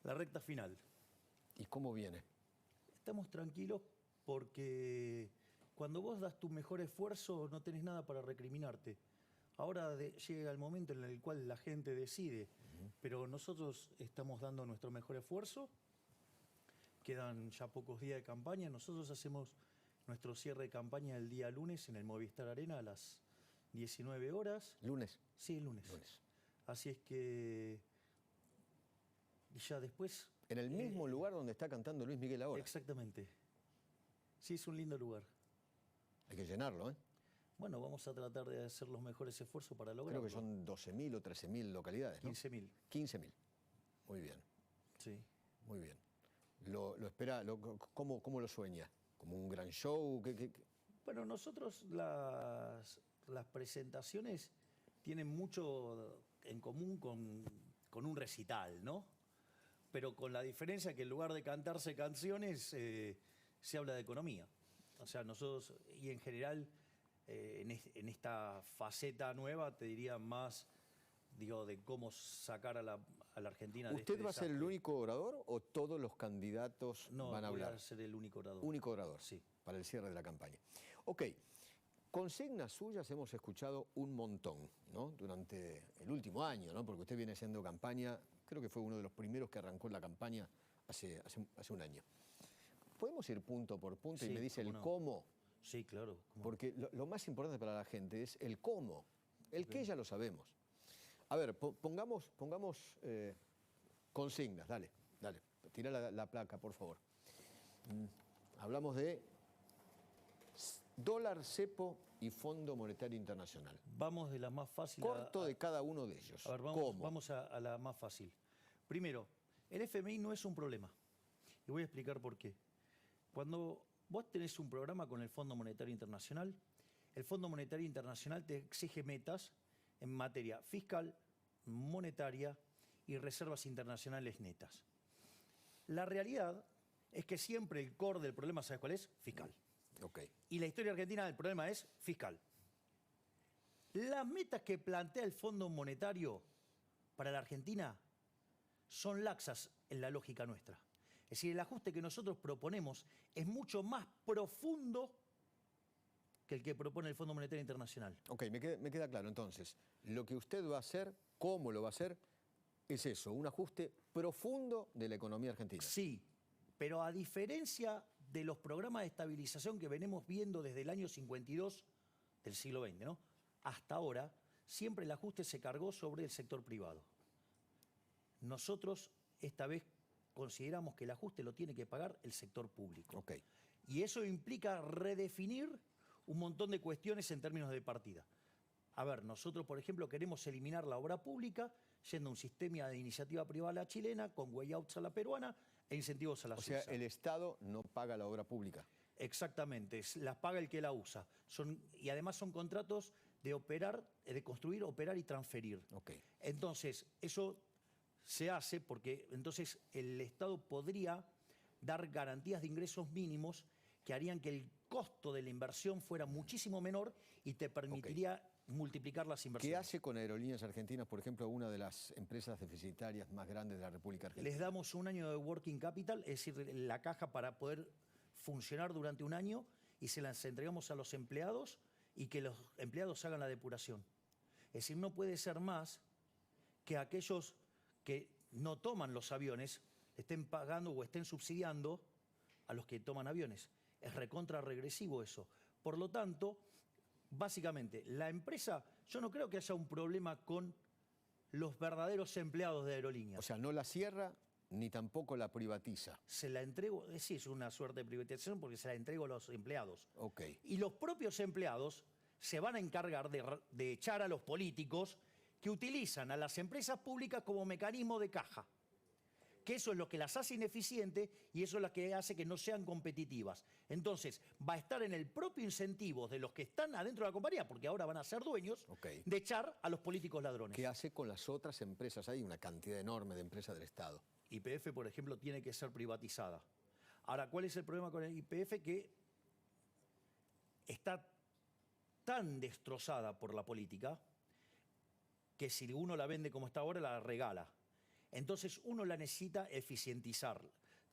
la recta final. ¿Y cómo viene? Estamos tranquilos porque cuando vos das tu mejor esfuerzo no tenés nada para recriminarte. Ahora llega el momento en el cual la gente decide, pero nosotros estamos dando nuestro mejor esfuerzo. Quedan ya pocos días de campaña. Nosotros hacemos nuestro cierre de campaña el día lunes en el Movistar Arena a las 19 horas. ¿Lunes? Sí, el lunes. Así es que ya después... En el mismo lugar donde está cantando Luis Miguel ahora. Exactamente. Sí, es un lindo lugar. Hay que llenarlo, ¿eh? Bueno, vamos a tratar de hacer los mejores esfuerzos para lograrlo. Creo que son 12.000 o 13.000 localidades, ¿no? 15.000. 15.000. Muy bien. Sí. Muy bien. ¿Lo espera? ¿Cómo lo sueña? ¿Como un gran show? Bueno, nosotros las presentaciones tienen mucho en común con un recital, ¿no? Pero con la diferencia que en lugar de cantarse canciones, se habla de economía. O sea, nosotros, y en general, en esta faceta nueva, te diría más, digo, de cómo sacar a la Argentina de este ¿Usted va a ser el desastre. único orador o todos los candidatos van a hablar? No, voy a ser el único orador. Único orador, sí. Para el cierre de la campaña. Ok, consignas suyas hemos escuchado un montón, ¿no? Durante el último año, ¿no? Porque usted viene haciendo campaña, creo que fue uno de los primeros que arrancó la campaña hace un año. ¿Podemos ir punto por punto y me dice el cómo? Sí, claro. Porque lo más importante para la gente es el cómo. El qué ya lo sabemos. A ver, pongamos consignas, dale. Tira la placa, por favor. Hablamos de dólar, cepo y Fondo Monetario Internacional. Vamos de la más fácil Corto de cada uno de ellos. A ver, vamos a la más fácil. Primero, el FMI no es un problema. Y voy a explicar por qué. Cuando vos tenés un programa con el Fondo Monetario Internacional, el Fondo Monetario Internacional te exige metas en materia fiscal, monetaria y reservas internacionales netas. La realidad es que siempre el core del problema, ¿sabes cuál es? Fiscal. Okay. Y la historia argentina del problema es fiscal. Las metas que plantea el Fondo Monetario para la Argentina son laxas en la lógica nuestra. Es decir, el ajuste que nosotros proponemos es mucho más profundo que el que propone el Fondo Monetario Internacional. Ok, me queda claro. Entonces, lo que usted va a hacer, cómo lo va a hacer, es eso, un ajuste profundo de la economía argentina. Sí, pero a diferencia de los programas de estabilización que venimos viendo desde el año 52 del siglo XX, ¿no? Hasta ahora, siempre el ajuste se cargó sobre el sector privado. Nosotros, esta vez, consideramos que el ajuste lo tiene que pagar el sector público. Okay. Y eso implica redefinir un montón de cuestiones en términos de partida. A ver, nosotros, por ejemplo, queremos eliminar la obra pública yendo a un sistema de iniciativa privada a la chilena, con way-outs a la peruana e incentivos a la suiza. O sea, el Estado no paga la obra pública. Exactamente, las paga el que la usa. Y además son contratos de operar, de construir, operar y transferir. Okay. Entonces, eso se hace porque entonces el Estado podría dar garantías de ingresos mínimos que harían que el costo de la inversión fuera muchísimo menor y te permitiría multiplicar las inversiones. ¿Qué hace con Aerolíneas Argentinas, por ejemplo, una de las empresas deficitarias más grandes de la República Argentina? Les damos un año de working capital, es decir, la caja para poder funcionar durante un año, y se las entregamos a los empleados y que los empleados hagan la depuración. Es decir, no puede ser más que aquellos que no toman los aviones estén pagando o estén subsidiando a los que toman aviones. Es recontra regresivo eso. Por lo tanto, básicamente, la empresa, yo no creo que haya un problema con los verdaderos empleados de Aerolíneas. O sea, no la cierra ni tampoco la privatiza. Se la entrego, sí, es una suerte de privatización porque se la entrego a los empleados. Okay. Y los propios empleados se van a encargar de echar a los políticos que utilizan a las empresas públicas como mecanismo de caja. Que eso es lo que las hace ineficientes y eso es lo que hace que no sean competitivas. Entonces, va a estar en el propio incentivo de los que están adentro de la compañía, porque ahora van a ser dueños, de echar a los políticos ladrones. ¿Qué hace con las otras empresas? Hay una cantidad enorme de empresas del Estado. YPF, por ejemplo, tiene que ser privatizada. Ahora, ¿cuál es el problema con el YPF? Que está tan destrozada por la política que si uno la vende como está ahora, la regala. Entonces uno la necesita eficientizar.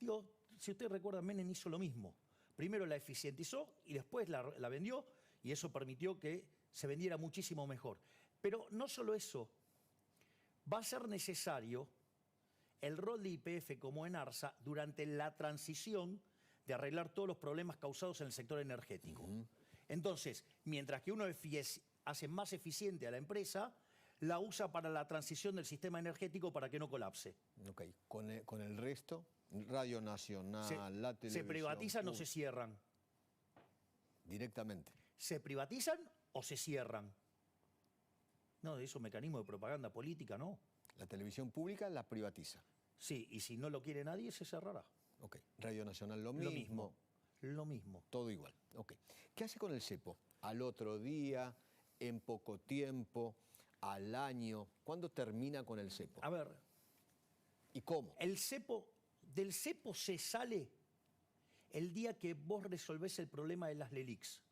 Digo, si usted recuerda, Menem hizo lo mismo. Primero la eficientizó y después la vendió y eso permitió que se vendiera muchísimo mejor. Pero no solo eso, va a ser necesario el rol de YPF como ENARSA durante la transición de arreglar todos los problemas causados en el sector energético. Entonces, mientras que uno hace más eficiente a la empresa, la usa para la transición del sistema energético para que no colapse. Ok, con el resto, Radio Nacional, la televisión... ¿Se privatizan o se cierran? Directamente. ¿Se privatizan o se cierran? No, de esos mecanismos de propaganda política, no. La televisión pública la privatiza. Sí, y si no lo quiere nadie, se cerrará. Ok, Radio Nacional lo mismo. Lo mismo. Todo igual. Ok. ¿Qué hace con el cepo? ¿Al otro día? ¿En poco tiempo? ¿Al año? ¿Cuándo termina con el cepo? A ver. ¿Y cómo? Del cepo se sale el día que vos resolvés el problema de las LELIQs.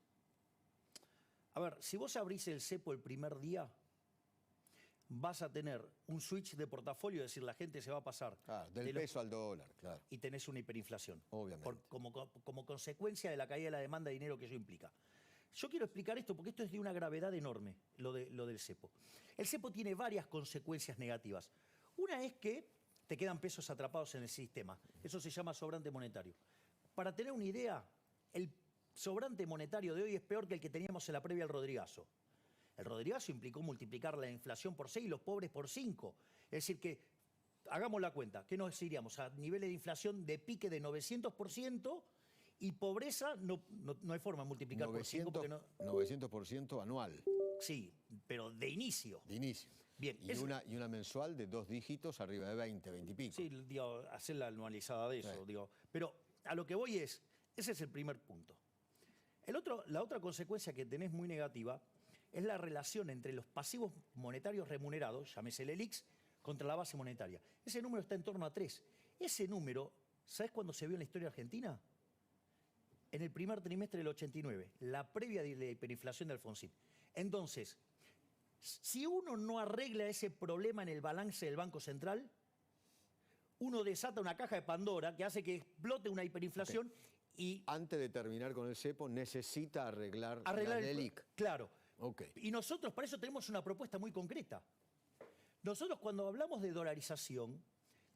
A ver, si vos abrís el cepo el primer día, vas a tener un switch de portafolio, es decir, la gente se va a pasar... Claro, del peso al dólar, claro. Y tenés una hiperinflación. Obviamente. Como consecuencia de la caída de la demanda de dinero que eso implica. Yo quiero explicar esto porque esto es de una gravedad enorme, lo del cepo. El cepo tiene varias consecuencias negativas. Una es que te quedan pesos atrapados en el sistema. Eso se llama sobrante monetario. Para tener una idea, el sobrante monetario de hoy es peor que el que teníamos en la previa al Rodrigazo. El Rodrigazo implicó multiplicar la inflación por 6 y los pobres por 5. Es decir que, hagamos la cuenta, que nos iríamos a niveles de inflación de pique de 900% y pobreza no hay forma de multiplicar 900, por 5 porque no... 900% anual. Sí, pero de inicio. De inicio. Bien. Y una mensual de 2 dígitos arriba de 20, 20 y pico. Sí, digo, hacer la anualizada de eso. Sí. Digo. Pero a lo que voy ese es el primer punto. La otra consecuencia que tenés muy negativa es la relación entre los pasivos monetarios remunerados, llámese el ELIX, contra la base monetaria. Ese número está en torno a 3. Ese número, ¿sabés cuándo se vio en la historia argentina? En el primer trimestre del 89, la previa de la hiperinflación de Alfonsín. Entonces, si uno no arregla ese problema en el balance del Banco Central, uno desata una caja de Pandora que hace que explote una hiperinflación y... Antes de terminar con el cepo, necesita arreglar la LELIQ. Claro. Okay. Y nosotros para eso tenemos una propuesta muy concreta. Nosotros cuando hablamos de dolarización,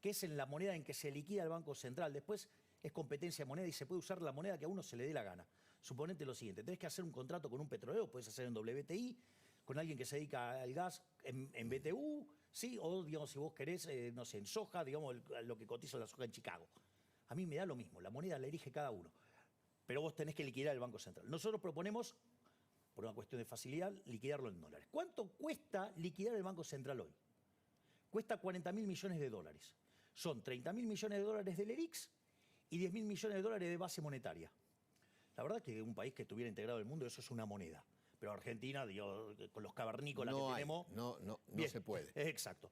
que es en la moneda en que se liquida el Banco Central, después es competencia de moneda y se puede usar la moneda que a uno se le dé la gana. Suponete lo siguiente, tenés que hacer un contrato con un petrolero, puedes hacer en WTI, con alguien que se dedica al gas en BTU, ¿sí? O digamos, si vos querés, no sé, en soja, digamos, lo que cotiza la soja en Chicago. A mí me da lo mismo, la moneda la elige cada uno. Pero vos tenés que liquidar el Banco Central. Nosotros proponemos, por una cuestión de facilidad, liquidarlo en dólares. ¿Cuánto cuesta liquidar el Banco Central hoy? Cuesta 40.000 millones de dólares. Son 30.000 millones de dólares del ERIX y 10.000 millones de dólares de base monetaria. La verdad que un país que estuviera integrado en el mundo, eso es una moneda. Pero Argentina, digo, con los cavernícolas que tenemos... No se puede. Exacto.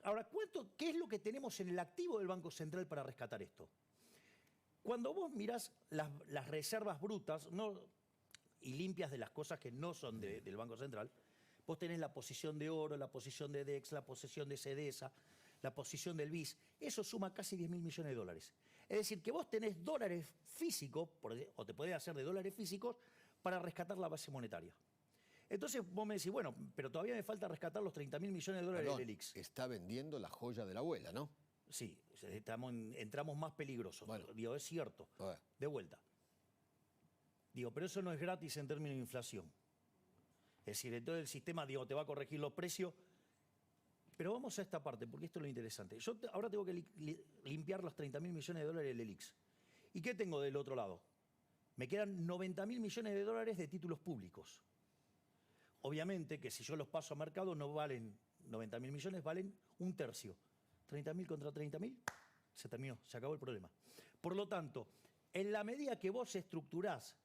Ahora, ¿qué es lo que tenemos en el activo del Banco Central para rescatar esto? Cuando vos mirás las reservas brutas y limpias de las cosas que no son del Banco Central, vos tenés la posición de oro, la posición de DEX, la posición de CEDESA, la posición del BIS. Eso suma casi 10.000 millones de dólares. Es decir, que vos tenés dólares físicos, o te podés hacer de dólares físicos, para rescatar la base monetaria. Entonces vos me decís, bueno, pero todavía me falta rescatar los 30.000 millones de dólares del ELIX. Está vendiendo la joya de la abuela, ¿no? Sí, entramos más peligrosos. Bueno. Digo, es cierto. De vuelta. Digo, pero eso no es gratis en términos de inflación. Es decir, entonces el sistema, digo, te va a corregir los precios. Pero vamos a esta parte, porque esto es lo interesante. Yo ahora tengo que limpiar los 30.000 millones de dólares del ELIX. ¿Y qué tengo del otro lado? Me quedan 90.000 millones de dólares de títulos públicos. Obviamente que si yo los paso a mercado no valen 90.000 millones, valen un tercio. 30.000 contra 30.000, se terminó, se acabó el problema. Por lo tanto, en la medida que vos estructurás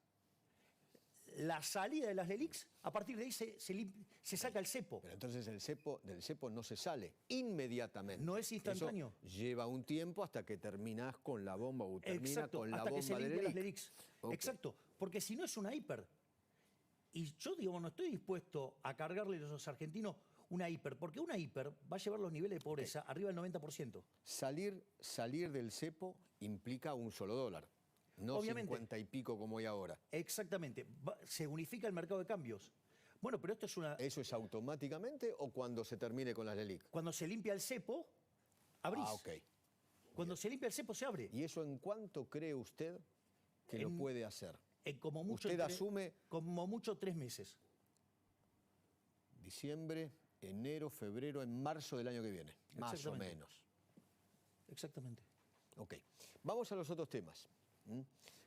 la salida de las LELIQs, a partir de ahí se saca el cepo. Pero entonces del cepo no se sale inmediatamente. No es instantáneo. Eso lleva un tiempo hasta que terminás con la bomba o termina con la bomba hasta que se limpia de las LELIQs. Okay. Exacto, porque si no es una hiper. Y yo digo, no estoy dispuesto a cargarle a los argentinos una hiper, porque una hiper va a llevar los niveles de pobreza arriba del 90%. Salir del cepo implica un solo dólar, no Obviamente. 50 y pico como hay ahora. Exactamente. Se unifica el mercado de cambios. Bueno, pero esto es una... ¿Eso es automáticamente o cuando se termine con las LELIC? Cuando se limpia el cepo, abrís. Ah, ok. Cuando se limpia el cepo, se abre. ¿Y eso en cuánto cree usted que lo puede hacer? Como mucho, ¿Usted asume? Como mucho 3 meses. Diciembre, enero, febrero, en marzo del año que viene, más o Exactamente. menos. Exactamente. Ok. Vamos a los otros temas,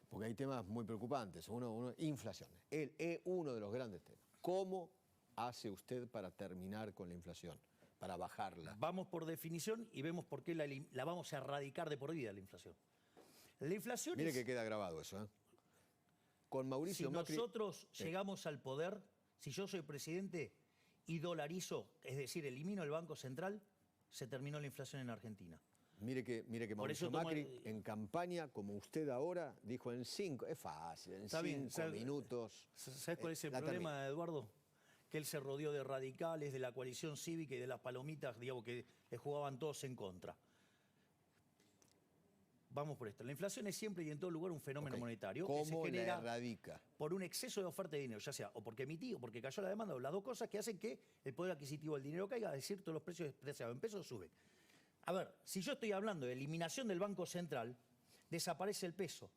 porque hay temas muy preocupantes. Inflación. Uno de los grandes temas. ¿Cómo hace usted para terminar con la inflación, para bajarla? Vamos por definición y vemos por qué la vamos a erradicar de por vida, la inflación. La inflación Mire es... que queda grabado eso, ¿eh? Con Mauricio Si Macri... nosotros llegamos al poder, si yo soy presidente y dolarizo, es decir, elimino el Banco Central, se terminó la inflación en Argentina. Mire que Por Mauricio eso tomo Macri en campaña, como usted ahora, dijo es fácil, en Está bien, 5 minutos. ¿Sabes cuál es el la problema termina. de Eduardo? Que él se rodeó de radicales, de la coalición cívica y de las palomitas, digamos, que le jugaban todos en contra. Vamos por esto. La inflación es siempre y en todo lugar un fenómeno Ok. monetario que se ¿Cómo la genera erradica? por un exceso de oferta de dinero, ya sea o porque emití o porque cayó la demanda, o las dos cosas que hacen que el poder adquisitivo del dinero caiga, es decir, todos los precios despreciados en pesos suben. A ver, si yo estoy hablando de eliminación del Banco Central, desaparece el peso.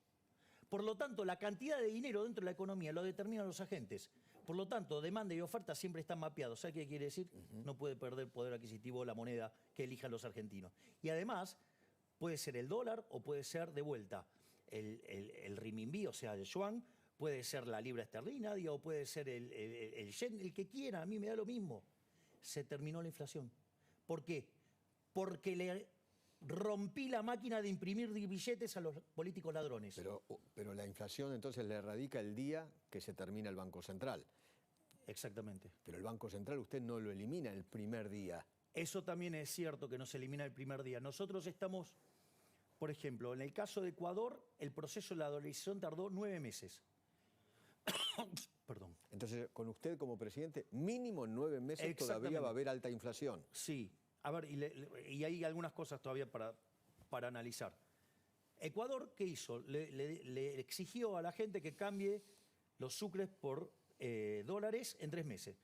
Por lo tanto, la cantidad de dinero dentro de la economía lo determinan los agentes. Por lo tanto, demanda y oferta siempre están mapeados. ¿Sabe qué quiere decir? No puede perder poder adquisitivo la moneda que elijan los argentinos. Y además, puede ser el dólar o puede ser de vuelta el renminbi, o sea, el yuan, puede ser la libra esterlina, o puede ser el yen, el que quiera, a mí me da lo mismo. Se terminó la inflación. ¿Por qué? Porque le rompí la máquina de imprimir billetes a los políticos ladrones. Pero la inflación entonces la erradica el día que se termina el Banco Central. Exactamente. Pero el Banco Central usted no lo elimina el primer día. Eso también es cierto que no se elimina el primer día. Nosotros estamos, por ejemplo, en el caso de Ecuador, el proceso de la dolarización tardó 9 meses. Perdón. Entonces, con usted como presidente, mínimo en 9 meses todavía Exactamente. va a haber alta inflación. Sí. A ver, y hay algunas cosas todavía para analizar. Ecuador, ¿qué hizo? Le exigió a la gente que cambie los sucres por dólares en 3 meses.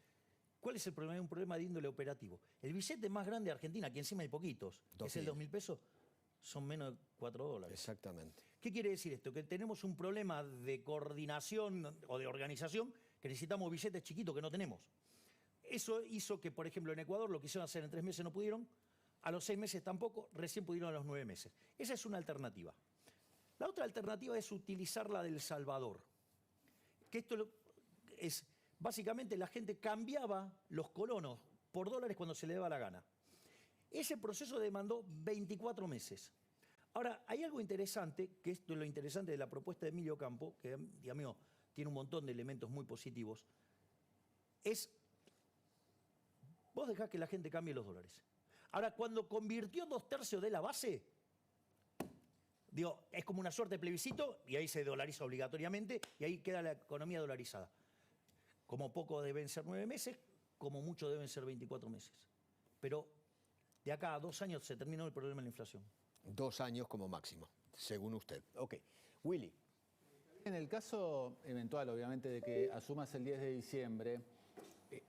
¿Cuál es el problema? Es un problema de índole operativo. El billete más grande de Argentina, que encima hay poquitos, que es el 2.000 pesos, son menos de 4 dólares. Exactamente. ¿Qué quiere decir esto? Que tenemos un problema de coordinación o de organización, que necesitamos billetes chiquitos que no tenemos. Eso hizo que, por ejemplo, en Ecuador lo quisieron hacer en 3 meses, no pudieron, a los 6 meses tampoco, recién pudieron a los 9 meses. Esa es una alternativa. La otra alternativa es utilizar la del Salvador. Que esto es, básicamente la gente cambiaba los colonos por dólares cuando se le daba la gana. Ese proceso demandó 24 meses. Ahora, hay algo interesante, que esto es lo interesante de la propuesta de Emilio Campo, que, digamos, tiene un montón de elementos muy positivos, es, vos dejás que la gente cambie los dólares. Ahora, cuando convirtió 2/3 de la base, digo, es como una suerte de plebiscito y ahí se dolariza obligatoriamente y ahí queda la economía dolarizada. Como poco deben ser 9 meses, como mucho deben ser 24 meses. Pero de acá a 2 años se terminó el problema de la inflación. 2 años como máximo, según usted. Ok. Willy. En el caso eventual, obviamente, de que asumas el 10 de diciembre,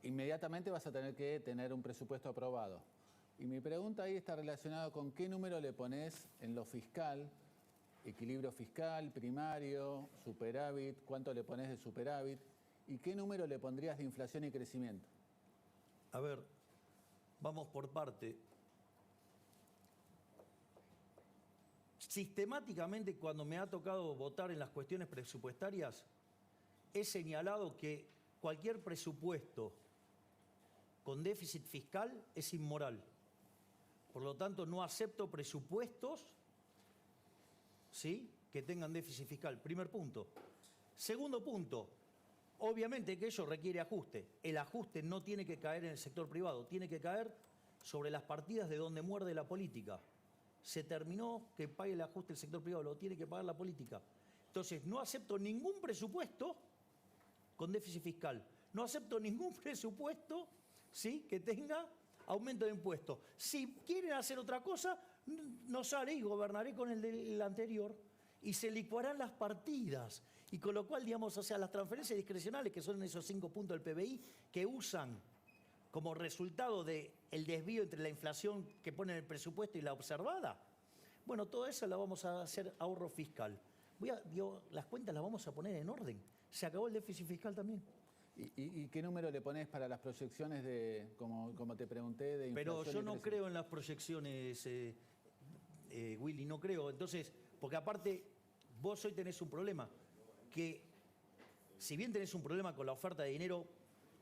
inmediatamente vas a tener que tener un presupuesto aprobado. Y mi pregunta ahí está relacionada con qué número le pones en lo fiscal, equilibrio fiscal, primario, superávit, cuánto le pones de superávit y qué número le pondrías de inflación y crecimiento. A ver, vamos por parte. Sistemáticamente, cuando me ha tocado votar en las cuestiones presupuestarias, he señalado que cualquier presupuesto con déficit fiscal es inmoral. Por lo tanto, no acepto presupuestos, ¿sí?, que tengan déficit fiscal. Primer punto. Segundo punto, obviamente que ello requiere ajuste. El ajuste no tiene que caer en el sector privado, tiene que caer sobre las partidas de donde muerde la política. Se terminó que pague el ajuste el sector privado, lo tiene que pagar la política. Entonces, no acepto ningún presupuesto con déficit fiscal. No acepto ningún presupuesto, ¿sí? Que tenga aumento de impuestos. Si quieren hacer otra cosa, no sale y gobernaré con el del anterior. Y se licuarán las partidas. Y con lo cual, digamos, o sea, las transferencias discrecionales, que son esos 5 puntos del PBI, que usan como resultado del desvío entre la inflación que pone en el presupuesto y la observada, bueno, todo eso lo vamos a hacer ahorro fiscal. Las cuentas las vamos a poner en orden. Se acabó el déficit fiscal también. ¿Y qué número le pones para las proyecciones de, como te pregunté, de inflación? Pero yo no creo en las proyecciones, Willy, no creo. Entonces, porque aparte, vos hoy tenés un problema, que si bien tenés un problema con la oferta de dinero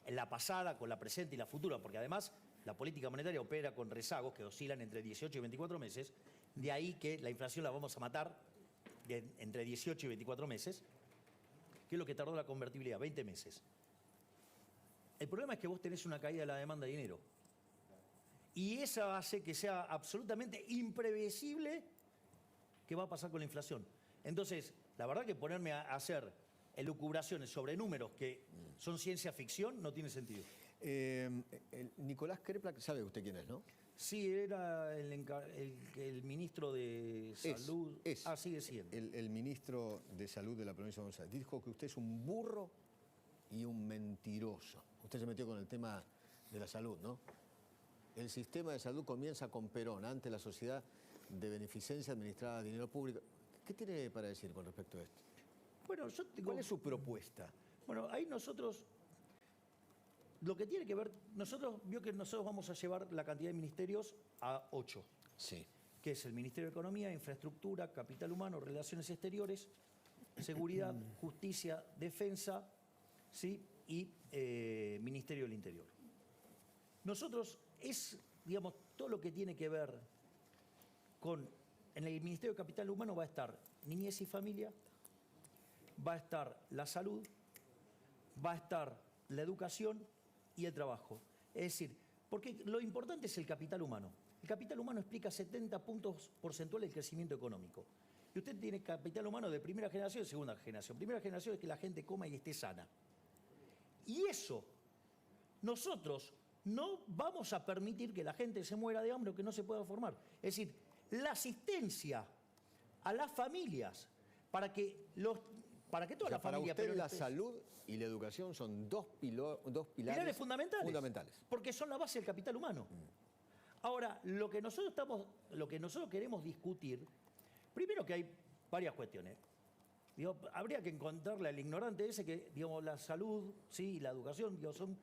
en la pasada, con la presente y la futura, porque además la política monetaria opera con rezagos que oscilan entre 18 y 24 meses, de ahí que la inflación la vamos a matar entre 18 y 24 meses, que es lo que tardó la convertibilidad, 20 meses. El problema es que vos tenés una caída de la demanda de dinero. Y esa hace que sea absolutamente imprevisible qué va a pasar con la inflación. Entonces, la verdad que ponerme a hacer elucubraciones sobre números que son ciencia ficción no tiene sentido. Nicolás Kreplak, ¿sabe usted quién es, no? Sí, era el ministro de Salud. Sigue siendo. El ministro de Salud de la provincia de Buenos Aires. Dijo que usted es un burro y un mentiroso. Usted se metió con el tema de la salud, ¿no? El sistema de salud comienza con Perón, ante la sociedad de beneficencia administrada a dinero público. ¿Qué tiene para decir con respecto a esto? Bueno, ¿cuál es su propuesta? Bueno, ahí nosotros, lo que tiene que ver, vio que nosotros vamos a llevar la cantidad de ministerios a 8. Sí. Que es el Ministerio de Economía, Infraestructura, Capital Humano, Relaciones Exteriores, Seguridad, Justicia, Defensa, ¿sí? Y Ministerio del Interior. Nosotros digamos, todo lo que tiene que ver con, en el Ministerio de Capital Humano va a estar Niñez y Familia, va a estar la salud, va a estar la educación y el trabajo. Es decir, porque lo importante es el capital humano. El capital humano explica 70 puntos porcentuales del crecimiento económico. Y usted tiene capital humano de primera generación y segunda generación. Primera generación es que la gente coma y esté sana. Y eso, nosotros no vamos a permitir que la gente se muera de hambre o que no se pueda formar. Es decir, la asistencia a las familias para que toda la familia... Para usted la salud y la educación son dos pilares fundamentales. Porque son la base del capital humano. Ahora, lo que nosotros queremos discutir, primero que hay varias cuestiones. Digo, habría que encontrarle al ignorante ese que, digamos, la salud, sí, y la educación, digo, son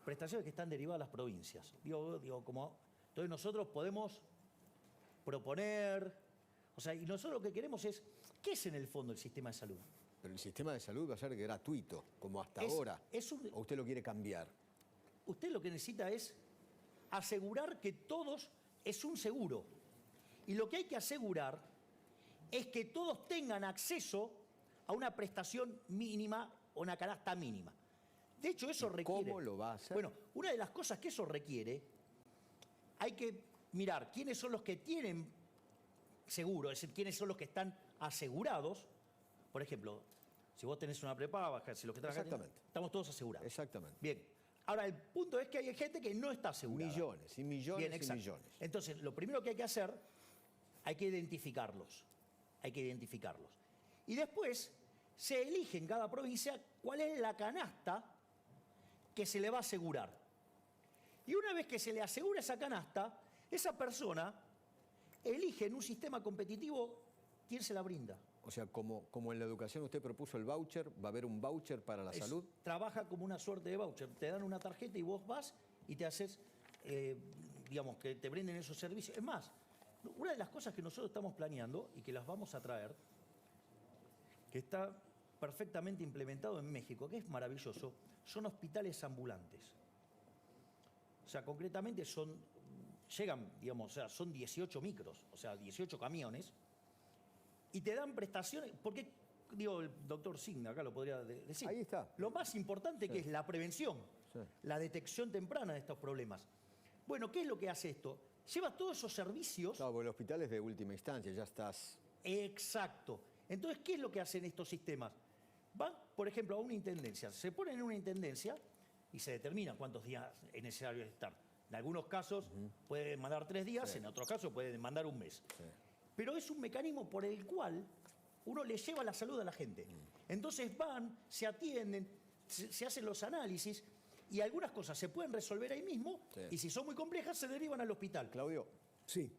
prestaciones que están derivadas de las provincias. Entonces nosotros podemos proponer, y nosotros lo que queremos es, ¿qué es en el fondo el sistema de salud? Pero el sistema de salud va a ser gratuito, como hasta ahora. ¿O usted lo quiere cambiar? Usted lo que necesita es asegurar que todos es un seguro. Y lo que hay que asegurar es que todos tengan acceso a una prestación mínima o una canasta mínima. De hecho, eso requiere... ¿Cómo lo va a hacer? Bueno, una de las cosas que eso requiere, hay que mirar quiénes son los que tienen seguro, es decir, quiénes son los que están asegurados. Por ejemplo, si vos tenés una prepaga, si los que trabajan, estamos todos asegurados. Exactamente. Bien. Ahora, el punto es que hay gente que no está asegurada. Millones y millones. Bien, y millones. Entonces, lo primero que hay que hacer, hay que identificarlos. Y después se elige en cada provincia cuál es la canasta que se le va a asegurar. Y una vez que se le asegura esa canasta, esa persona elige en un sistema competitivo quién se la brinda. O sea, como en la educación usted propuso el voucher, ¿va a haber un voucher para la salud? Trabaja como una suerte de voucher. Te dan una tarjeta y vos vas y te haces, digamos, que te brinden esos servicios. Es más, una de las cosas que nosotros estamos planeando y que las vamos a traer, que está perfectamente implementado en México, que es maravilloso, son hospitales ambulantes. O sea, concretamente llegan, digamos, o sea, son 18 micros, o sea, 18 camiones, y te dan prestaciones, porque, digo, el doctor Signa acá lo podría decir. Ahí está. Lo más importante que es la prevención, la detección temprana de estos problemas. Bueno, ¿qué es lo que hace esto? Lleva todos esos servicios... Claro, porque el hospital es de última instancia, ya estás... Exacto. Entonces, ¿qué es lo que hacen estos sistemas? Van, por ejemplo, a una intendencia. Se ponen en una intendencia y se determina cuántos días es necesario estar. En algunos casos puede mandar 3 días, en otros casos puede mandar un mes. Pero es un mecanismo por el cual uno le lleva la salud a la gente. Entonces van, se atienden, se hacen los análisis y algunas cosas se pueden resolver ahí mismo y si son muy complejas se derivan al hospital. Claudio. Sí.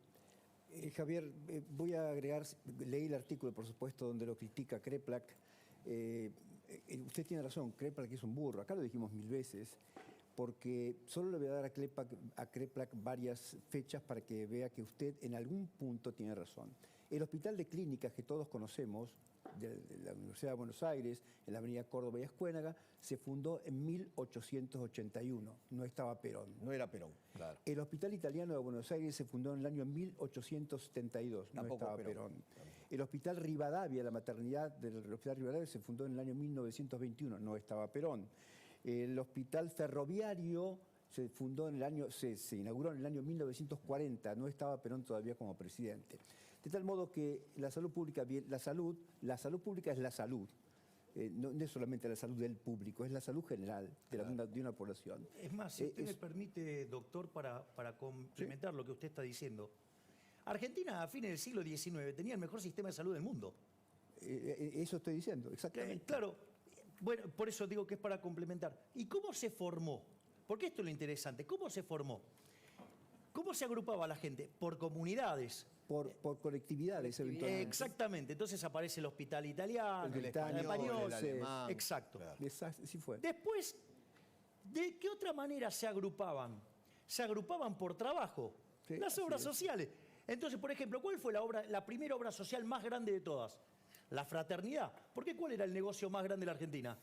Javier, voy a agregar, leí el artículo, por supuesto, donde lo critica Kreplak. Usted tiene razón, Kreplak es un burro, acá lo dijimos 1000 veces, porque solo le voy a dar a Kreplak varias fechas para que vea que usted en algún punto tiene razón. El Hospital de Clínicas que todos conocemos, de la Universidad de Buenos Aires, en la avenida Córdoba y Ascuénaga, se fundó en 1881, no estaba Perón. No era Perón, claro. El Hospital Italiano de Buenos Aires se fundó en el año 1872, no Tampoco estaba Perón. El Hospital Rivadavia, la maternidad del Hospital Rivadavia, se fundó en el año 1921, no estaba Perón. El Hospital Ferroviario se fundó en el año, se inauguró en el año 1940, no estaba Perón todavía como presidente. De tal modo que la salud pública, la salud pública es la salud. No es solamente la salud del público, es la salud general de una población. Es más, si usted me permite, doctor, para complementar lo que usted está diciendo. Argentina a fines del siglo XIX tenía el mejor sistema de salud del mundo. Eso estoy diciendo, exactamente. Claro, bueno, por eso digo que es para complementar. ¿Y cómo se formó? Porque esto es lo interesante. ¿Cómo se formó? ¿Cómo se agrupaba la gente? Por comunidades. Por colectividades, eventualmente. Exactamente. Entonces aparece el hospital italiano, el español, el alemán. Exacto. Claro. Sí fue. Después, ¿de qué otra manera se agrupaban? Se agrupaban por trabajo. Sí, las obras así es. sociales. Entonces, por ejemplo, ¿cuál fue la primera obra social más grande de todas? La fraternidad. ¿Por qué cuál era el negocio más grande de la Argentina?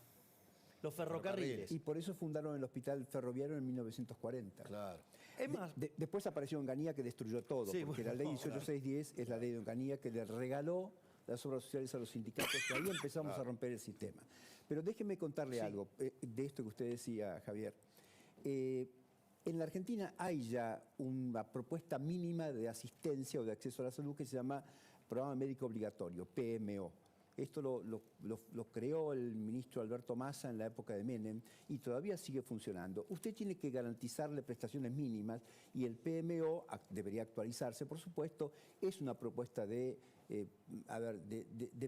Los ferrocarriles. Y por eso fundaron el Hospital Ferroviario en 1940. Claro. Es más, Después apareció Onganía que destruyó todo, Sí, porque bueno, la ley claro. 18610 es la ley de Onganía que le regaló las obras sociales a los sindicatos, y ahí empezamos a romper el sistema. Pero déjeme contarle algo de esto que usted decía, Javier. En la Argentina hay ya una propuesta mínima de asistencia o de acceso a la salud que se llama Programa Médico Obligatorio, PMO. Esto lo creó el ministro Alberto Massa en la época de Menem y todavía sigue funcionando. Usted tiene que garantizarle prestaciones mínimas y el PMO debería actualizarse, por supuesto. Es una propuesta de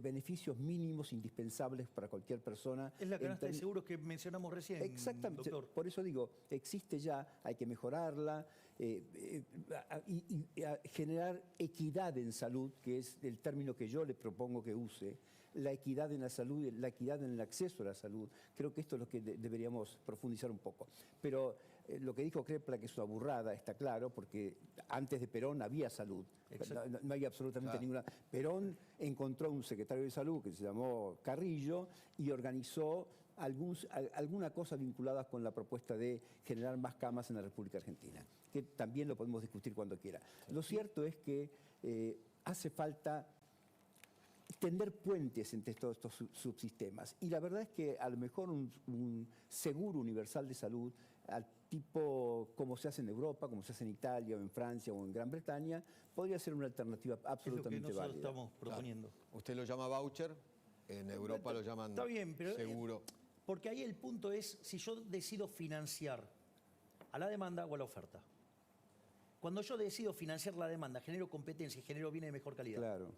beneficios mínimos indispensables para cualquier persona. es la canasta de seguros que mencionamos recién, Exactamente, doctor. por eso digo, existe ya, hay que mejorarla y generar equidad en salud, que es el término que yo le propongo que use, la equidad en la salud, la equidad en el acceso a la salud. Creo que esto es lo que deberíamos profundizar un poco. Pero lo que dijo Kreplak es una burrada, está claro, porque antes de Perón había salud. No hay absolutamente ninguna. Perón encontró un secretario de salud que se llamó Carrillo y organizó alguna cosa vinculada con la propuesta de generar más camas en la República Argentina, que también lo podemos discutir cuando quiera. Lo cierto es que hace falta tender puentes entre todos estos subsistemas. Y la verdad es que a lo mejor un seguro universal de salud, al tipo como se hace en Europa, como se hace en Italia o en Francia o en Gran Bretaña, podría ser una alternativa absolutamente es lo que nosotros válida. estamos proponiendo. Usted lo llama voucher, en Europa lo llaman Está bien, pero seguro. Porque ahí el punto es si yo decido financiar a la demanda o a la oferta. Cuando yo decido financiar la demanda, genero competencia y genero bienes de mejor calidad. Claro.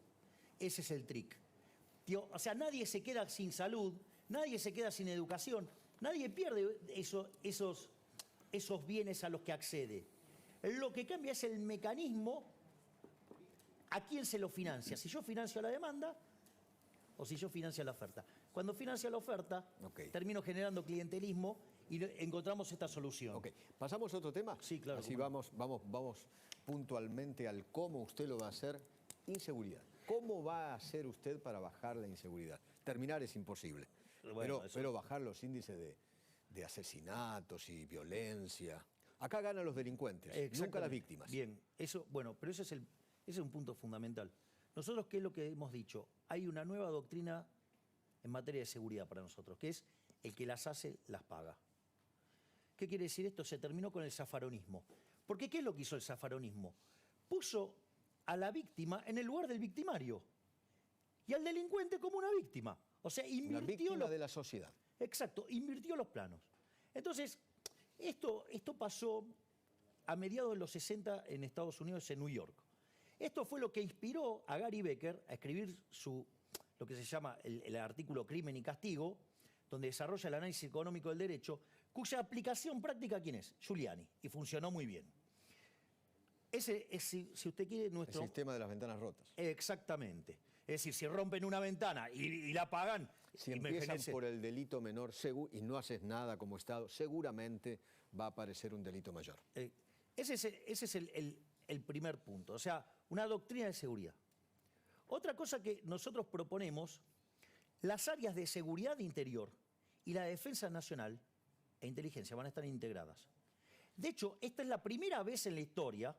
Ese es el trick. Tío, o sea, nadie se queda sin salud, nadie se queda sin educación, nadie pierde esos bienes a los que accede. Lo que cambia es el mecanismo a quién se lo financia. Si yo financio la demanda o si yo financio la oferta. Cuando financio la oferta, termino generando clientelismo y encontramos esta solución. Ok, ¿pasamos a otro tema? Sí, claro. Así vamos puntualmente al cómo usted lo va a hacer. Inseguridad. ¿Cómo va a hacer usted para bajar la inseguridad? Terminar es imposible, Bueno, pero bajar los índices de asesinatos y violencia. Acá ganan los delincuentes, nunca las víctimas. Bien, pero ese es un punto fundamental. Nosotros, ¿qué es lo que hemos dicho? Hay una nueva doctrina en materia de seguridad para nosotros, que es el que las hace, las paga. ¿Qué quiere decir esto? Se terminó con el zafaronismo. Porque ¿qué es lo que hizo el zafaronismo? Puso a la víctima en el lugar del victimario y al delincuente como una víctima. O sea, invirtió Una víctima de la sociedad. Exacto, invirtió los planos. Entonces, Esto pasó a mediados de los 60 en Estados Unidos, en New York. Esto fue lo que inspiró a Gary Becker a escribir lo que se llama el artículo Crimen y Castigo, donde desarrolla el análisis económico del derecho, cuya aplicación práctica, ¿quién es? Giuliani, y funcionó muy bien. Ese es, si usted quiere, nuestro... El sistema de las ventanas rotas. Exactamente. Es decir, si rompen una ventana y la pagan... Si empiezan por el delito menor y no haces nada como Estado, seguramente va a aparecer un delito mayor. Ese es el primer punto, o sea, una doctrina de seguridad. Otra cosa que nosotros proponemos, las áreas de seguridad interior y la defensa nacional e inteligencia van a estar integradas. De hecho, esta es la primera vez en la historia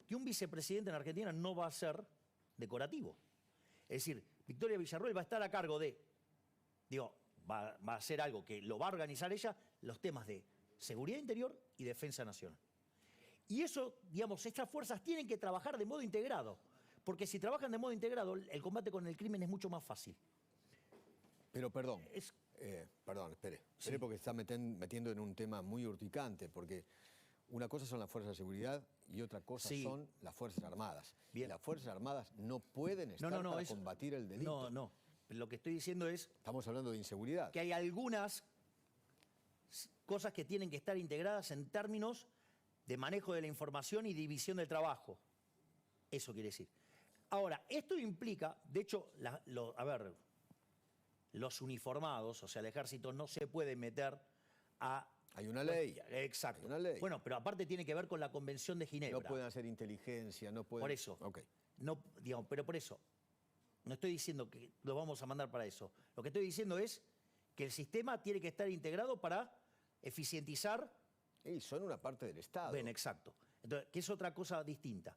que un vicepresidente en Argentina no va a ser decorativo. Es decir, Victoria Villarruel va a estar a cargo de, va a hacer algo que lo va a organizar ella, los temas de seguridad interior y defensa nacional. Y eso, estas fuerzas tienen que trabajar de modo integrado, porque si trabajan de modo integrado, el combate con el crimen es mucho más fácil. Pero perdón, espere porque está metiendo en un tema muy urticante, porque una cosa son las fuerzas de seguridad y otra cosa son las Fuerzas Armadas. Bien. Las Fuerzas Armadas no pueden estar para combatir el delito. No. Lo que estoy diciendo es... Estamos hablando de inseguridad. Que hay algunas cosas que tienen que estar integradas en términos de manejo de la información y división del trabajo. Eso quiere decir. Ahora, esto implica, de hecho, los uniformados, o sea, el ejército no se puede meter a... Hay una ley. Exacto. Hay una ley. Bueno, pero aparte tiene que ver con la Convención de Ginebra. No pueden hacer inteligencia, no pueden... Por eso. Okay. No, pero por eso. No estoy diciendo que lo vamos a mandar para eso. Lo que estoy diciendo es que el sistema tiene que estar integrado para eficientizar... Y son una parte del Estado. Bien, exacto. Entonces, que es otra cosa distinta.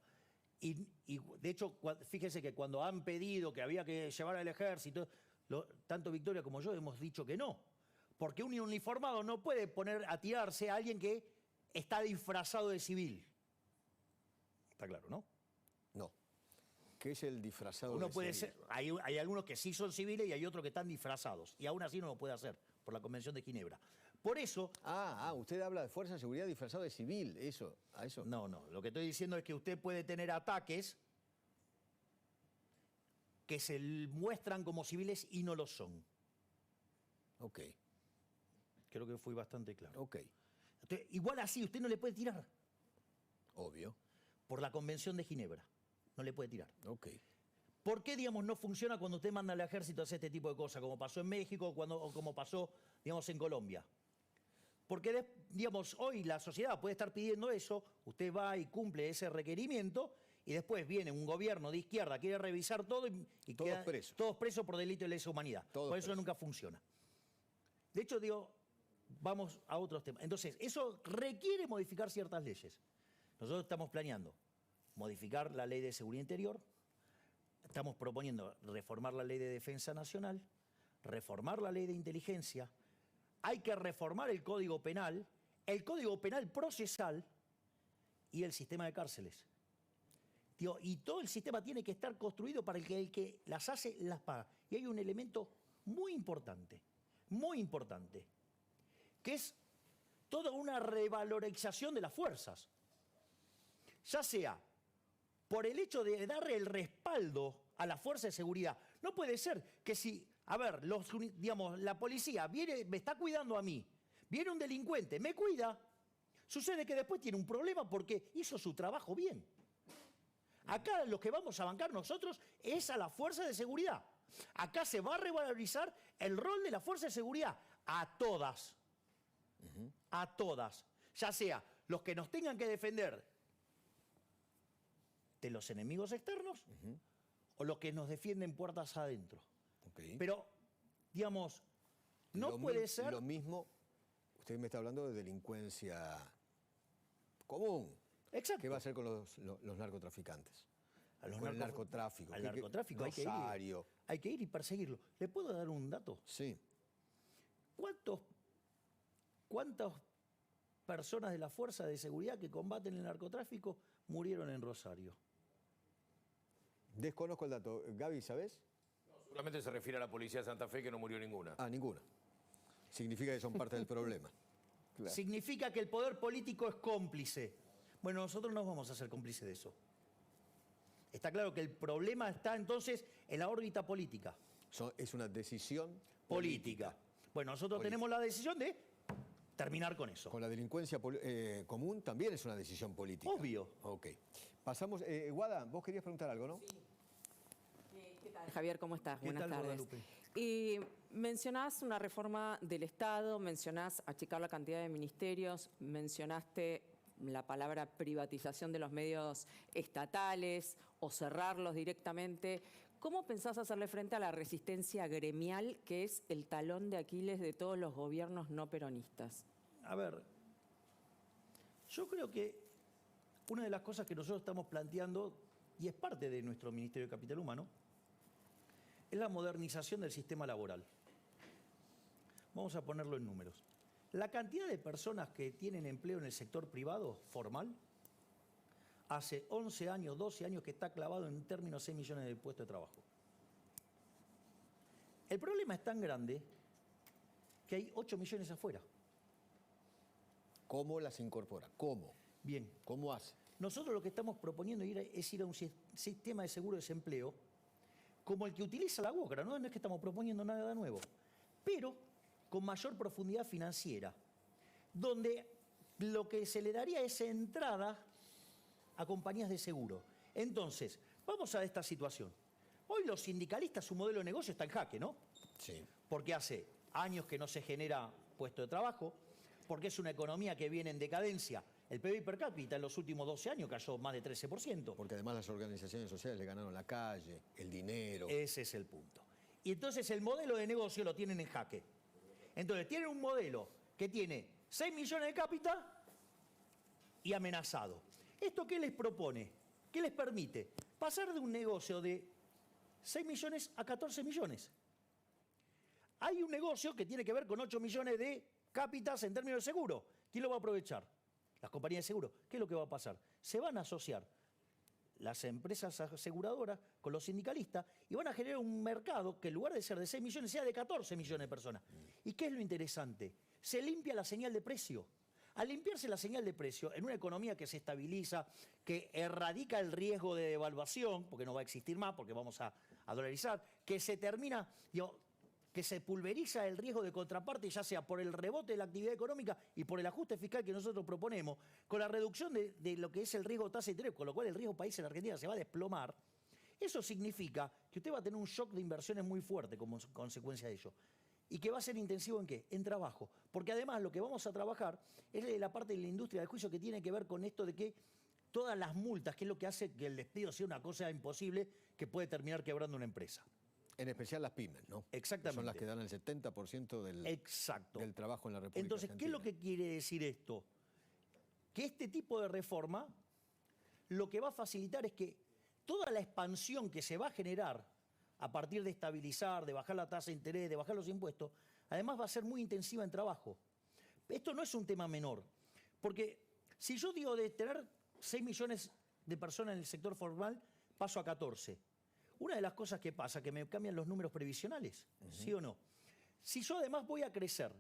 Y de hecho, fíjese que cuando han pedido que había que llevar al ejército, tanto Victoria como yo hemos dicho que no. Porque un uniformado no puede poner a tirarse a alguien que está disfrazado de civil. Está claro, ¿no? No. ¿Qué es el disfrazado Uno de puede civil? ser, hay algunos que sí son civiles y hay otros que están disfrazados. Y aún así no lo puede hacer por la Convención de Ginebra. Por eso... usted habla de fuerza de seguridad disfrazado de civil, ¿a eso? No. Lo que estoy diciendo es que usted puede tener ataques que se muestran como civiles y no lo son. Ok. Creo que fui bastante claro. Ok. Entonces, igual así, usted no le puede tirar. Obvio. Por la Convención de Ginebra. No le puede tirar. Ok. ¿Por qué, no funciona cuando usted manda al ejército a hacer este tipo de cosas? Como pasó en México o como pasó, en Colombia. Porque, hoy la sociedad puede estar pidiendo eso, usted va y cumple ese requerimiento y después viene un gobierno de izquierda, quiere revisar todo y todos quedan presos. Todos presos por delito de lesa humanidad. Por eso nunca funciona. De hecho, vamos a otros temas. Entonces, eso requiere modificar ciertas leyes. Nosotros estamos planeando modificar la Ley de Seguridad Interior, estamos proponiendo reformar la Ley de Defensa Nacional, reformar la Ley de Inteligencia, hay que reformar el Código Penal procesal y el sistema de cárceles. Y todo el sistema tiene que estar construido para que el que las hace, las paga. Y hay un elemento muy importante, que es toda una revalorización de las fuerzas. Ya sea por el hecho de darle el respaldo a la fuerza de seguridad. No puede ser que la policía me está cuidando a mí, viene un delincuente, me cuida, sucede que después tiene un problema porque hizo su trabajo bien. Acá lo que vamos a bancar nosotros es a la fuerza de seguridad. Acá se va a revalorizar el rol de la fuerza de seguridad a todas. A todas. Ya sea los que nos tengan que defender de los enemigos externos o los que nos defienden puertas adentro. Okay. Pero, no puede ser... Lo mismo, usted me está hablando de delincuencia común. Exacto. ¿Qué va a hacer con los narcotraficantes? El narcotráfico. Al narcotráfico hay que ir y perseguirlo. ¿Le puedo dar un dato? Sí. ¿Cuántas personas de la fuerza de seguridad que combaten el narcotráfico murieron en Rosario? Desconozco el dato. Gaby, ¿sabés? No, seguramente se refiere a la policía de Santa Fe, que no murió ninguna. Ninguna. Significa que son parte del problema. Claro. significa que el poder político es cómplice. Bueno, nosotros no vamos a ser cómplices de eso. Está claro que el problema está entonces en la órbita política. Es una decisión Política. Bueno, nosotros tenemos la decisión de terminar con eso. Con la delincuencia común también es una decisión política. Obvio. Ok. Pasamos, Guada, vos querías preguntar algo, ¿no? ¿Qué tal, Javier? ¿Cómo estás? ¿Qué Buenas tal, tardes. Guadalupe? Y mencionás una reforma del Estado, mencionás achicar la cantidad de ministerios, mencionaste la palabra privatización de los medios estatales o cerrarlos directamente. ¿Cómo pensás hacerle frente a la resistencia gremial, que es el talón de Aquiles de todos los gobiernos no peronistas? A ver, yo creo que una de las cosas que nosotros estamos planteando, y es parte de nuestro Ministerio de Capital Humano, es la modernización del sistema laboral. Vamos a ponerlo en números. La cantidad de personas que tienen empleo en el sector privado formal, hace 11 años, 12 años que está clavado en términos de 6 millones de puestos de trabajo. El problema es tan grande que hay 8 millones afuera. ¿Cómo las incorpora? ¿Cómo? Bien, ¿Cómo hace? nosotros lo que estamos proponiendo es ir a un sistema de seguro de desempleo como el que utiliza la UOCRA, ¿no? No es que estamos proponiendo nada nuevo, pero con mayor profundidad financiera, donde lo que se le daría es entrada a compañías de seguro. Entonces, vamos a esta situación. Hoy los sindicalistas, su modelo de negocio está en jaque, ¿no? Sí. Porque hace años que no se genera puesto de trabajo, porque es una economía que viene en decadencia. El PIB per cápita en los últimos 12 años cayó más de 13%. Porque además las organizaciones sociales le ganaron la calle, el dinero. Ese es el punto. Y entonces el modelo de negocio lo tienen en jaque. Entonces tienen un modelo que tiene 6 millones de cápita y amenazado. ¿Esto qué les propone? ¿Qué les permite? Pasar de un negocio de 6 millones a 14 millones. Hay un negocio que tiene que ver con 8 millones de cápitas en términos de seguro. ¿Quién lo va a aprovechar? Las compañías de seguro. ¿Qué es lo que va a pasar? Se van a asociar las empresas aseguradoras con los sindicalistas y van a generar un mercado que en lugar de ser de 6 millones sea de 14 millones de personas. ¿Y qué es lo interesante? Se limpia la señal de precio. Al limpiarse la señal de precio en una economía que se estabiliza, que erradica el riesgo de devaluación, porque no va a existir más, porque vamos a dolarizar, que se termina, que se pulveriza el riesgo de contraparte, ya sea por el rebote de la actividad económica y por el ajuste fiscal que nosotros proponemos, con la reducción de lo que es el riesgo de tasa de interés, con lo cual el riesgo país en Argentina se va a desplomar. Eso significa que usted va a tener un shock de inversiones muy fuerte como consecuencia de ello. ¿Y que va a ser intensivo en qué? En trabajo. Porque además lo que vamos a trabajar es la parte de la industria del juicio que tiene que ver con esto de que todas las multas, que es lo que hace que el despido sea una cosa imposible que puede terminar quebrando una empresa. En especial las pymes, ¿no? Exactamente. Son las que dan el 70% del trabajo en la República Entonces, ¿qué es lo que quiere decir esto? Que este tipo de reforma lo que va a facilitar es que toda la expansión que se va a generar a partir de estabilizar, de bajar la tasa de interés, de bajar los impuestos, además va a ser muy intensiva en trabajo. Esto no es un tema menor, porque si yo digo de tener 6 millones de personas en el sector formal, paso a 14. Una de las cosas que pasa, que me cambian los números previsionales, ¿sí o no? Si yo además voy a crecer,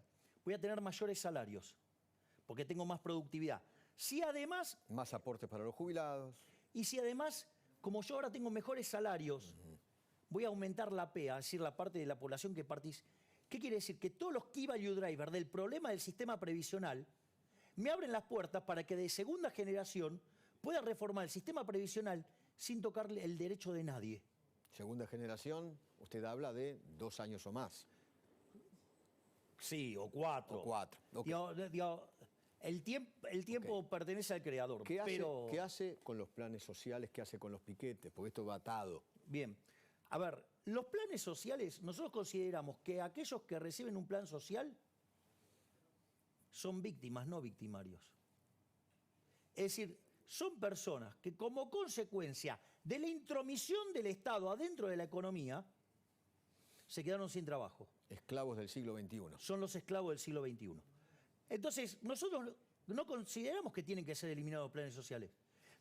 voy a tener mayores salarios, porque tengo más productividad. Si además... Más aportes para los jubilados. Y si además, como yo ahora tengo mejores salarios, voy a aumentar la PEA, es decir, la parte de la población que participa. ¿Qué quiere decir? Que todos los key value drivers del problema del sistema previsional me abren las puertas para que de segunda generación pueda reformar el sistema previsional sin tocarle el derecho de nadie. Segunda generación, usted habla de 2 años o más. Sí, o 4. O 4. Okay. El tiempo pertenece al creador. ¿Qué hace con los planes sociales? ¿Qué hace con los piquetes? Porque esto va atado. Bien. A ver, los planes sociales, nosotros consideramos que aquellos que reciben un plan social son víctimas, no victimarios. Es decir, son personas que como consecuencia de la intromisión del Estado adentro de la economía, se quedaron sin trabajo. Esclavos del siglo XXI. Son los esclavos del siglo XXI. Entonces, nosotros no consideramos que tienen que ser eliminados los planes sociales.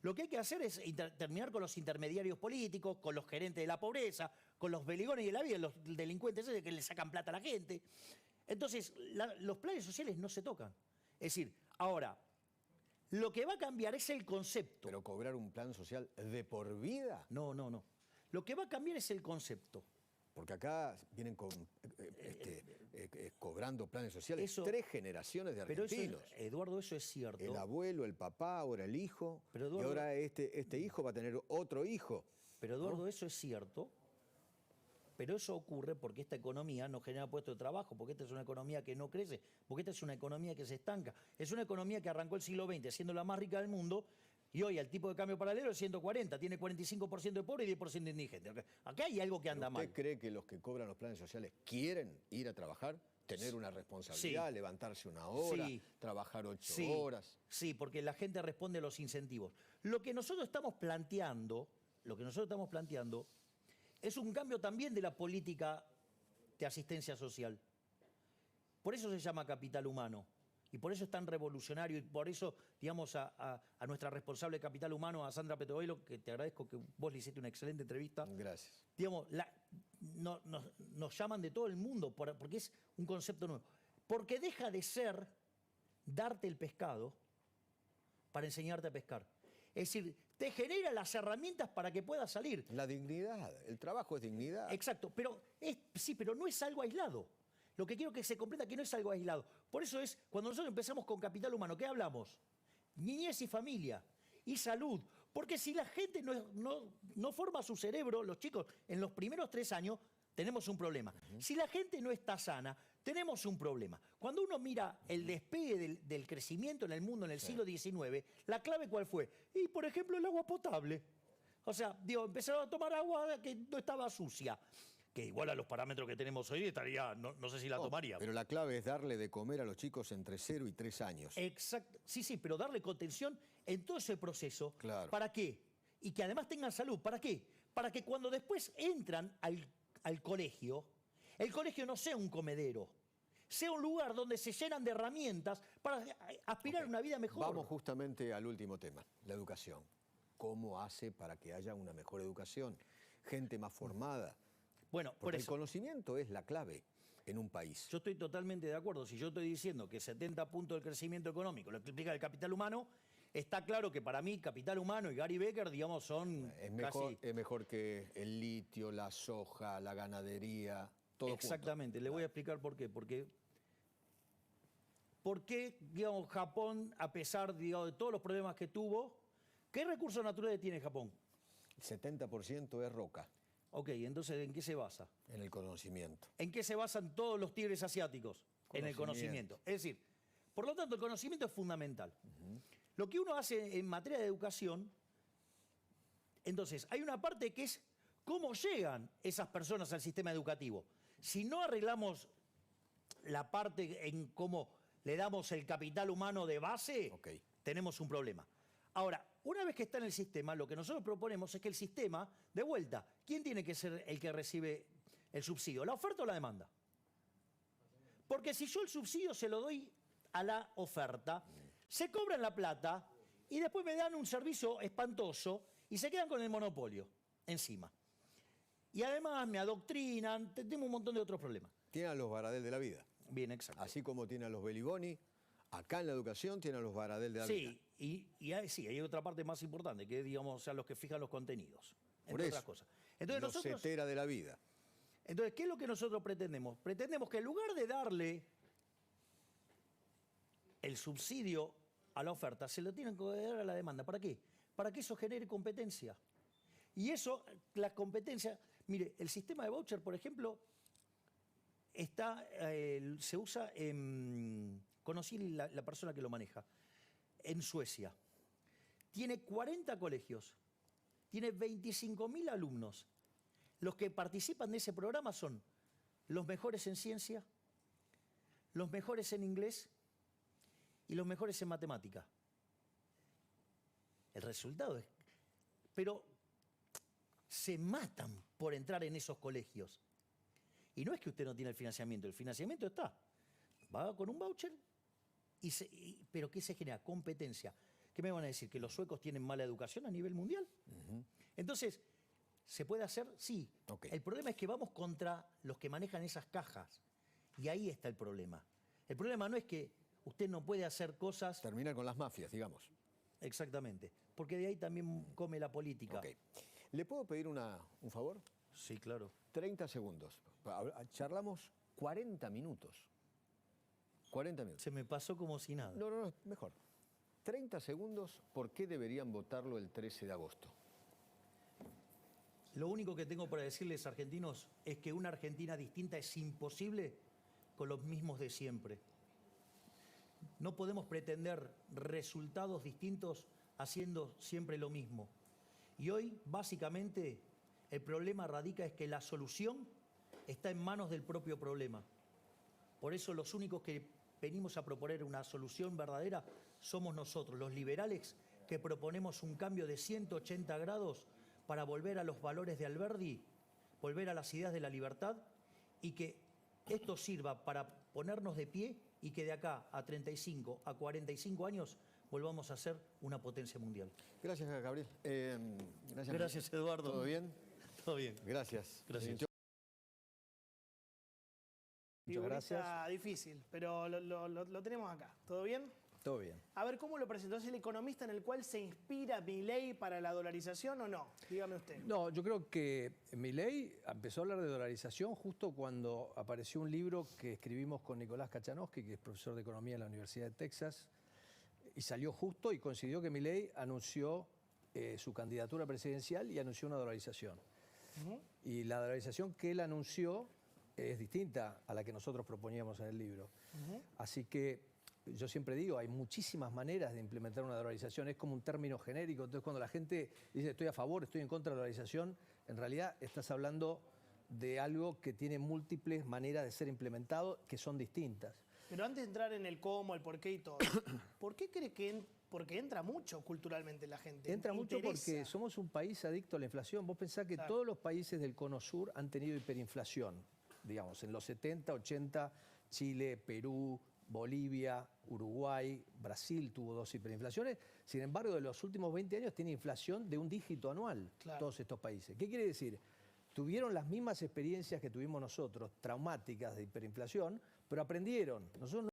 Lo que hay que hacer es terminar con los intermediarios políticos, con los gerentes de la pobreza, con los beligones de la vida, los delincuentes que le sacan plata a la gente. Entonces, los planes sociales no se tocan. Es decir, ahora, lo que va a cambiar es el concepto. Pero cobrar un plan social de por vida, No. Lo que va a cambiar es el concepto. porque acá vienen cobrando planes sociales Eso- 3 generaciones de Pero eso, argentinos. Eduardo, eso es cierto. El abuelo, el papá, ahora el hijo, Pero, y Eduardo- ahora este hijo va a tener otro hijo. Pero Eduardo, eso es cierto, pero eso ocurre porque esta economía no genera puestos de trabajo, porque esta es una economía que no crece, porque esta es una economía que se estanca. Es una economía que arrancó el siglo XX siendo la más rica del mundo y hoy el tipo de cambio paralelo es 140, tiene 45% de pobre y 10% de indigente. Acá hay algo que anda ¿Usted mal. cree que los que cobran los planes sociales quieren ir a trabajar, tener una responsabilidad, Sí. levantarse una hora, Sí. trabajar 8 Sí, horas? sí, porque la gente responde a los incentivos. Lo que nosotros estamos planteando es un cambio también de la política de asistencia social. Por eso se llama capital humano. Y por eso es tan revolucionario y por eso, digamos, a nuestra responsable de capital humano, a Sandra Petovelo, que te agradezco que vos le hiciste una excelente entrevista. Gracias. Digamos, nos llaman de todo el mundo porque es un concepto nuevo. Porque deja de ser darte el pescado para enseñarte a pescar. Es decir, te genera las herramientas para que puedas salir. La dignidad, el trabajo es dignidad. Exacto, pero sí, pero no es algo aislado. Lo que quiero que se comprenda es que no es algo aislado. Por eso es, cuando nosotros empezamos con capital humano, ¿qué hablamos? Niñez y familia, y salud. Porque si la gente no forma su cerebro, los chicos, en los primeros 3 años, tenemos un problema. Si la gente no está sana, tenemos un problema. Cuando uno mira el despegue del crecimiento en el mundo en el siglo XIX, ¿la clave cuál fue? Y, por ejemplo, el agua potable. O sea, digo, empezaron a tomar agua que no estaba sucia. Que igual a los parámetros que tenemos hoy estaría, no sé si la tomaría. Pero la clave es darle de comer a los chicos entre 0 y 3 años. Exacto. Sí, pero darle contención en todo ese proceso. Claro. ¿Para qué? Y que además tengan salud. ¿Para qué? Para que cuando después entran al colegio, el colegio no sea un comedero, sea un lugar donde se llenan de herramientas para aspirar a una vida mejor. Vamos justamente al último tema, la educación. ¿Cómo hace para que haya una mejor educación? Gente más formada. Bueno, por Porque el eso. conocimiento es la clave en un país. Yo estoy totalmente de acuerdo. Si yo estoy diciendo que 70 puntos del crecimiento económico lo que implica el capital humano, está claro que para mí capital humano y Gary Becker, digamos, son Es casi... mejor que el litio, la soja, la ganadería, todo junto. Exactamente, le voy a explicar por qué. ¿Por qué, digamos, Japón, a pesar, digamos, de todos los problemas que tuvo, qué recursos naturales tiene Japón? El 70% es roca, Ok, entonces, ¿en qué se basa? en el conocimiento. ¿En qué se basan todos los tigres asiáticos? En el conocimiento. Es decir, por lo tanto, el conocimiento es fundamental. Lo que uno hace en materia de educación, entonces, hay una parte que es cómo llegan esas personas al sistema educativo. Si no arreglamos la parte en cómo le damos el capital humano de base, Ok. tenemos un problema. Ahora, una vez que está en el sistema, lo que nosotros proponemos es que el sistema, de vuelta, ¿quién tiene que ser el que recibe el subsidio? ¿La oferta o la demanda? Porque si yo el subsidio se lo doy a la oferta, se cobran la plata y después me dan un servicio espantoso y se quedan con el monopolio encima. Y además me adoctrinan, tengo un montón de otros problemas. Tiene a los Baradel de la vida. Bien, exacto. Así como tiene a los Beliboni, acá en la educación tiene a los Baradel de la vida. Sí, hay otra parte más importante, que es, digamos, o sea, los que fijan los contenidos, Por entre eso, otras cosas. Entonces, los nosotros, Cetera de la vida. entonces, ¿qué es lo que nosotros pretendemos? Pretendemos que en lugar de darle el subsidio a la oferta, se lo tienen que dar a la demanda. ¿Para qué? Para que eso genere competencia. Y eso, la competencia... Mire, el sistema de voucher, por ejemplo, se usa en... Conocí la persona que lo maneja. En Suecia. Tiene 40 colegios. Tiene 25.000 alumnos. Los que participan de ese programa son los mejores en ciencia, los mejores en inglés y los mejores en matemática. El resultado es... Pero se matan por entrar en esos colegios. Y no es que usted no tiene el financiamiento está. Va con un voucher, pero ¿qué se genera? Competencia. ¿Qué me van a decir? ¿Que los suecos tienen mala educación a nivel mundial? Entonces, ¿se puede hacer? Sí. Ok. El problema es que vamos contra los que manejan esas cajas. Y ahí está el problema. El problema no es que Usted no puede hacer cosas... Termina con las mafias, digamos. Exactamente, porque de ahí también come la política. Ok. ¿Le puedo pedir un favor? Sí, claro. 30 segundos. Charlamos 40 minutos. 40 minutos. Se me pasó como si nada. No, mejor. 30 segundos, ¿por qué deberían votarlo el 13 de agosto? Lo único que tengo para decirles, argentinos, es que una Argentina distinta es imposible con los mismos de siempre. No podemos pretender resultados distintos haciendo siempre lo mismo. Y hoy, básicamente, el problema radica es que la solución está en manos del propio problema. Por eso los únicos que venimos a proponer una solución verdadera somos nosotros, los liberales, que proponemos un cambio de 180 grados para volver a los valores de Alberdi, volver a las ideas de la libertad y que esto sirva para ponernos de pie y que de acá a 35, a 45 años volvamos a ser una potencia mundial. Gracias, Gabriel. Gracias, Eduardo. ¿Todo bien? Todo bien. Gracias. Gracias. Muchas Figurita gracias. difícil, pero lo tenemos acá. ¿Todo bien? Todo bien. A ver, ¿cómo lo presentó? ¿Es el economista en el cual se inspira Milei para la dolarización o no? Dígame usted. No, yo creo que Milei empezó a hablar de dolarización justo cuando apareció un libro que escribimos con Nicolás Kachanowski, que es profesor de economía en la Universidad de Texas, y salió justo y coincidió que Milei anunció su candidatura presidencial y anunció una dolarización. Y la dolarización que él anunció es distinta a la que nosotros proponíamos en el libro. Así que yo siempre digo, hay muchísimas maneras de implementar una dolarización, es como un término genérico, entonces cuando la gente dice estoy a favor, estoy en contra de la dolarización, en realidad estás hablando de algo que tiene múltiples maneras de ser implementado que son distintas. Pero antes de entrar en el cómo, el por qué y todo, ¿por qué cree que porque entra mucho culturalmente la gente? Entra mucho Interesa. porque somos un país adicto a la inflación. Vos pensás que todos los países del Cono Sur han tenido hiperinflación, digamos, en los 70, 80, Chile, Perú, Bolivia, Uruguay, Brasil tuvo 2 hiperinflaciones. Sin embargo, de los últimos 20 años tiene inflación de un dígito anual, todos estos países. ¿Qué quiere decir? Tuvieron las mismas experiencias que tuvimos nosotros, traumáticas de hiperinflación, pero aprendieron. Nosotros